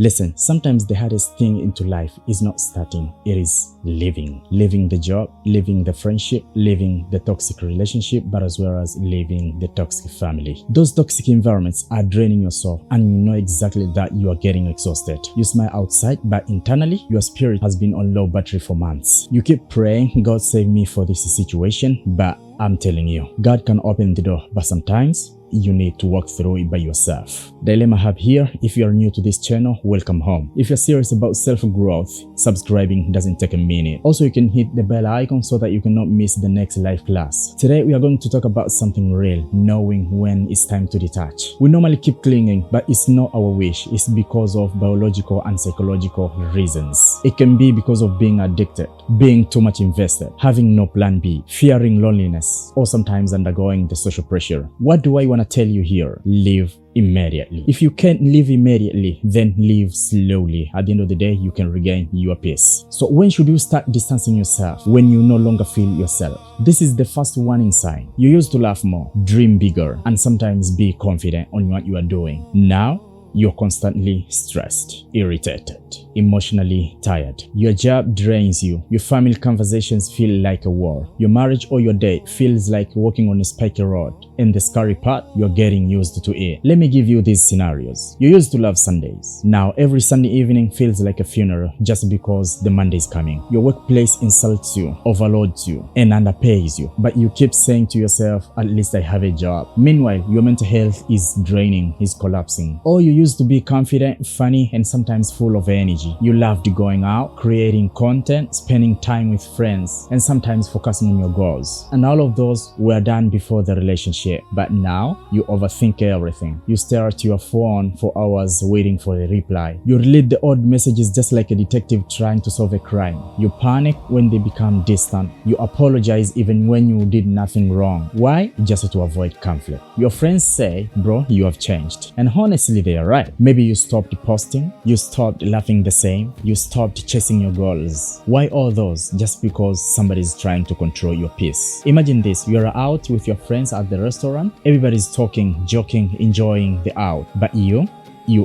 Listen, sometimes the hardest thing into life is not starting, it is living. Leaving the job, leaving the friendship, leaving the toxic relationship, but as well as leaving the toxic family. Those toxic environments are draining your soul, and you know exactly that you are getting exhausted. You smile outside, but internally, your spirit has been on low battery for months. You keep praying, God save me for this situation, but I'm telling you, God can open the door, but sometimes you need to walk through it by yourself. Dilemma Hub here. If you are new to this channel, welcome home. If you're serious about self-growth, subscribing doesn't take a minute. Also, you can hit the bell icon so that you cannot miss the next live class. Today, we are going to talk about something real, knowing when it's time to detach. We normally keep clinging, but it's not our wish. It's because of biological and psychological reasons. It can be because of being addicted, being too much invested, having no plan B, fearing loneliness, or sometimes undergoing the social pressure. What do I want to tell you here? Leave immediately. If you can't leave immediately, then leave slowly. At the end of the day, you can regain your peace. So when should you start distancing yourself? When you no longer feel yourself. This is the first warning sign. You used to laugh more, dream bigger, and sometimes be confident on what you are doing. Now, you're constantly stressed, irritated, emotionally tired. Your job drains you. Your family conversations feel like a war. Your marriage or your date feels like walking on a spiky road. And the scary part, you're getting used to it. Let me give you these scenarios. You used to love Sundays. Now every Sunday evening feels like a funeral just because the Monday is coming. Your workplace insults you, overloads you, and underpays you. But you keep saying to yourself, at least I have a job. Meanwhile, your mental health is draining, is collapsing. Or you used to be confident, funny, and sometimes full of energy. You loved going out, creating content, spending time with friends, and sometimes focusing on your goals. And all of those were done before the relationship. But now, you overthink everything. You stare at your phone for hours waiting for a reply. You read the odd messages just like a detective trying to solve a crime. You panic when they become distant. You apologize even when you did nothing wrong. Why? Just to avoid conflict. Your friends say, bro, you have changed. And honestly, they are right. Maybe you stopped posting, you stopped laughing the same, you stopped chasing your goals. Why all those? Just because somebody's trying to control your peace. Imagine this, you're out with your friends at the restaurant, everybody's talking, joking, enjoying the out, but you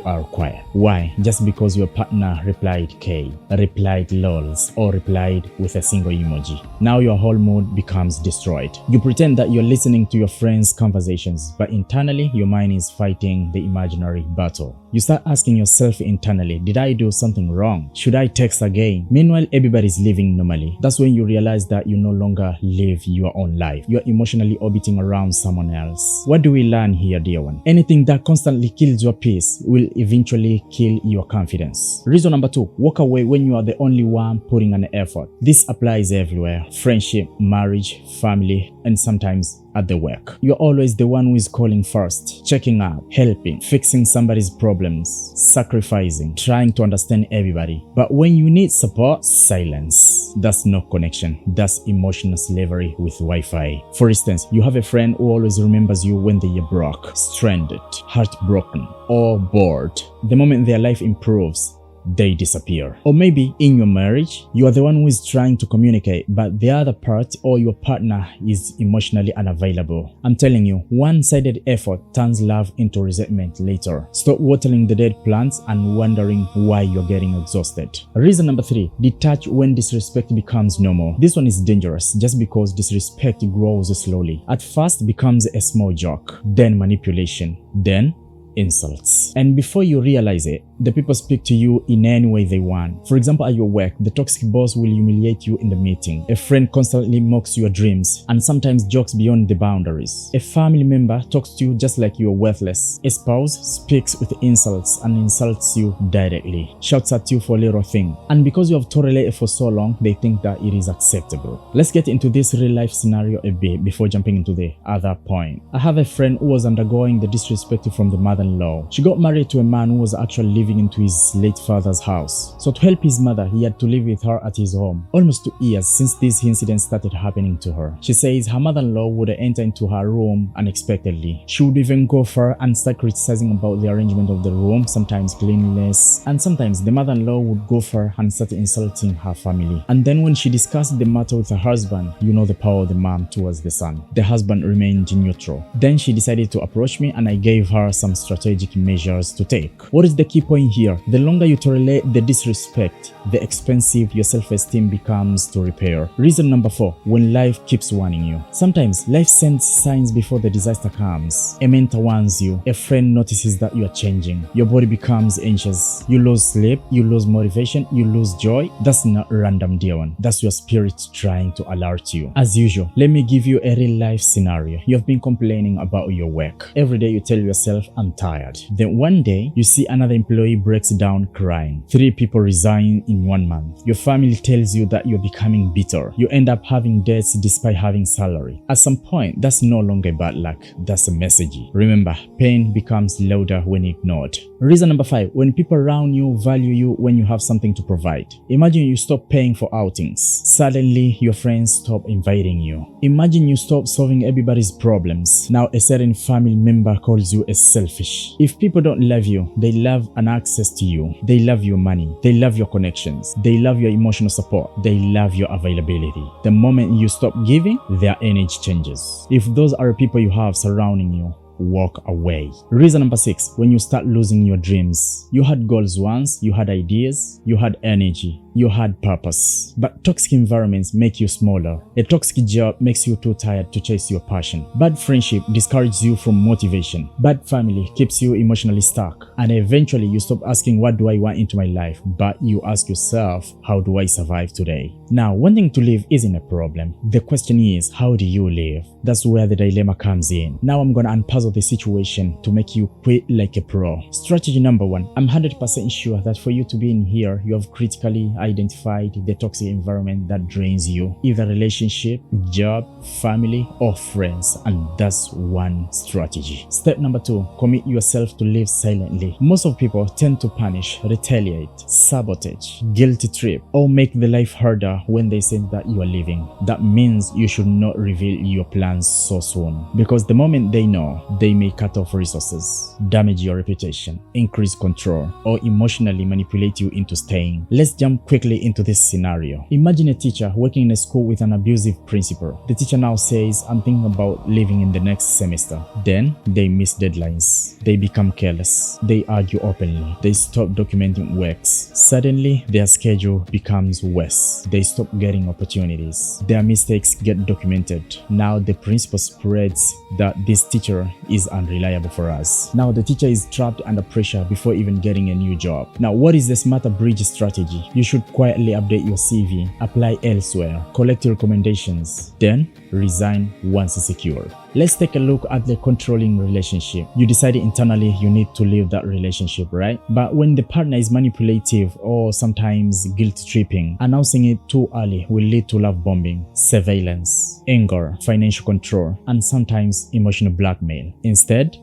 are quiet. Why? Just because your partner replied K, replied lols, or replied with a single emoji. Now your whole mood becomes destroyed. You pretend that you're listening to your friends' conversations, but internally your mind is fighting the imaginary battle. You start asking yourself internally, did I do something wrong? Should I text again? Meanwhile, everybody's living normally. That's when you realize that you no longer live your own life. You're emotionally orbiting around someone else. What do we learn here, dear one? Anything that constantly kills your peace will eventually kill your confidence. Reason number 2, walk away when you are the only one putting an effort. This applies everywhere. Friendship, marriage, family, and sometimes at the work. You're always the one who is calling first, checking up, helping, fixing somebody's problems, sacrificing, trying to understand everybody. But when you need support, silence. That's no connection. That's emotional slavery with Wi-Fi. For instance, you have a friend who always remembers you when they are broke, stranded, heartbroken, or bored. The moment their life improves, they disappear. Or maybe in your marriage, you are the one who is trying to communicate, but the other part or your partner is emotionally unavailable. I'm telling you, one-sided effort turns love into resentment later. Stop watering the dead plants and wondering why you're getting exhausted. Reason number 3, detach when disrespect becomes normal. This one is dangerous just because disrespect grows slowly. At first becomes a small joke, then manipulation, then insults. And before you realize it, the people speak to you in any way they want. For example, at your work, the toxic boss will humiliate you in the meeting. A friend constantly mocks your dreams and sometimes jokes beyond the boundaries. A family member talks to you just like you are worthless. A spouse speaks with insults and insults you directly, shouts at you for a little thing. And because you have tolerated for so long, they think that it is acceptable. Let's get into this real life scenario a bit before jumping into the other point. I have a friend who was undergoing the disrespect from the mother-in-law. She got married to a man who was actually living into his late father's house. So to help his mother, he had to live with her at his home. Almost 2 years since this incident started happening to her. She says her mother-in-law would enter into her room unexpectedly. She would even go far and start criticizing about the arrangement of the room, sometimes cleanliness, and sometimes the mother-in-law would go far and start insulting her family. And then when she discussed the matter with her husband, you know the power of the mom towards the son. The husband remained neutral. Then she decided to approach me and I gave her some strategic measures to take. What is the key point point here, the longer you tolerate the disrespect, the expensive your self-esteem becomes to repair. Reason number 4, when life keeps warning you. Sometimes life sends signs before the disaster comes. A mentor warns you, a friend notices that you are changing, your body becomes anxious, you lose sleep, you lose motivation, you lose joy. That's not random, dear one. That's your spirit trying to alert you. As usual, let me give you a real life scenario. You have been complaining about your work. Every day you tell yourself, I'm tired. Then one day you see another employee breaks down crying. 3 people resign in 1 month. Your family tells you that you're becoming bitter. You end up having debts despite having salary. At some point, that's no longer bad luck. That's a message. Remember, pain becomes louder when ignored. Reason number 5, when people around you value you when you have something to provide. Imagine you stop paying for outings. Suddenly, your friends stop inviting you. Imagine you stop solving everybody's problems. Now a certain family member calls you as selfish. If people don't love you, they love an access to you. They love your money. They love your connections. They love your emotional support. They love your availability. The moment you stop giving, their energy changes. If those are people you have surrounding you, walk away. Reason number 6, when you start losing your dreams. You had goals once, you had ideas, you had energy, you had purpose. But toxic environments make you smaller. A toxic job makes you too tired to chase your passion. Bad friendship discourages you from motivation. Bad family keeps you emotionally stuck. And eventually you stop asking, what do I want into my life? But you ask yourself, how do I survive today? Now, wanting to live isn't a problem. The question is, how do you live? That's where the dilemma comes in. Now I'm gonna unpuzzle the situation to make you quit like a pro. Strategy number 1. I'm 100% sure that for you to be in here, you have critically identified the toxic environment that drains you. Either relationship, job, family, or friends. And that's one strategy. Step number 2. Commit yourself to live silently. Most of people tend to punish, retaliate, sabotage, guilty trip, or make the life harder when they sense that you are leaving. That means you should not reveal your plans so soon, because the moment they know, they may cut off resources, damage your reputation, increase control, or emotionally manipulate you into staying. Let's jump quickly into this scenario. Imagine a teacher working in a school with an abusive principal. The teacher now says, I'm thinking about leaving in the next semester. Then they miss deadlines. They become careless. They argue openly. They stop documenting works. Suddenly, their schedule becomes worse. They stop getting opportunities. Their mistakes get documented. Now the principal spreads that this teacher is unreliable for us. Now the teacher is trapped under pressure before even getting a new job. Now what is the smarter bridge strategy? You should quietly update your CV, apply elsewhere, collect recommendations, then resign once secure. Let's take a look at the controlling relationship. You decided internally you need to leave that relationship, right? But when the partner is manipulative or sometimes guilt-tripping, announcing it too early will lead to love bombing, surveillance, anger, financial control, and sometimes emotional blackmail. Instead,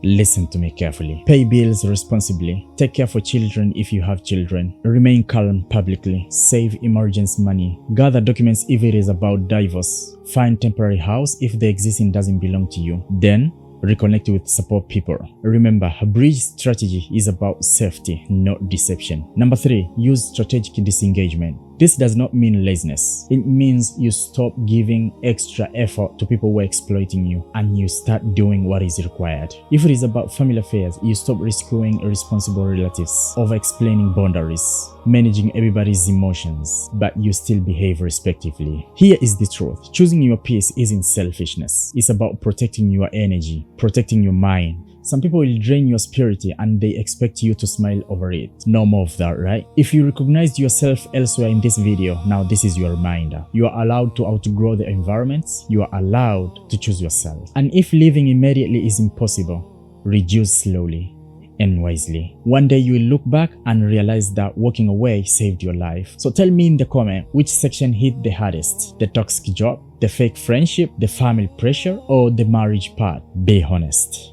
listen to me carefully. Pay bills responsibly. Take care for children if you have children. Remain calm publicly. Save emergency money. Gather documents if it is about divorce. Find temporary house if the existing doesn't belong to you. Then reconnect with support people. Remember, a bridge strategy is about safety, not deception. Number 3, use strategic disengagement. This does not mean laziness. It means you stop giving extra effort to people who are exploiting you and you start doing what is required. If it is about family affairs, you stop rescuing irresponsible relatives, over-explaining boundaries, managing everybody's emotions, but you still behave respectively. Here is the truth. Choosing your peace isn't selfishness. It's about protecting your energy, protecting your mind. Some people will drain your spirit and they expect you to smile over it. No more of that, right? If you recognized yourself elsewhere in this video, now this is your reminder. You are allowed to outgrow the environments. You are allowed to choose yourself. And if leaving immediately is impossible, reduce slowly and wisely. One day you will look back and realize that walking away saved your life. So tell me in the comment which section hit the hardest: the toxic job, the fake friendship, the family pressure, or the marriage part. Be honest.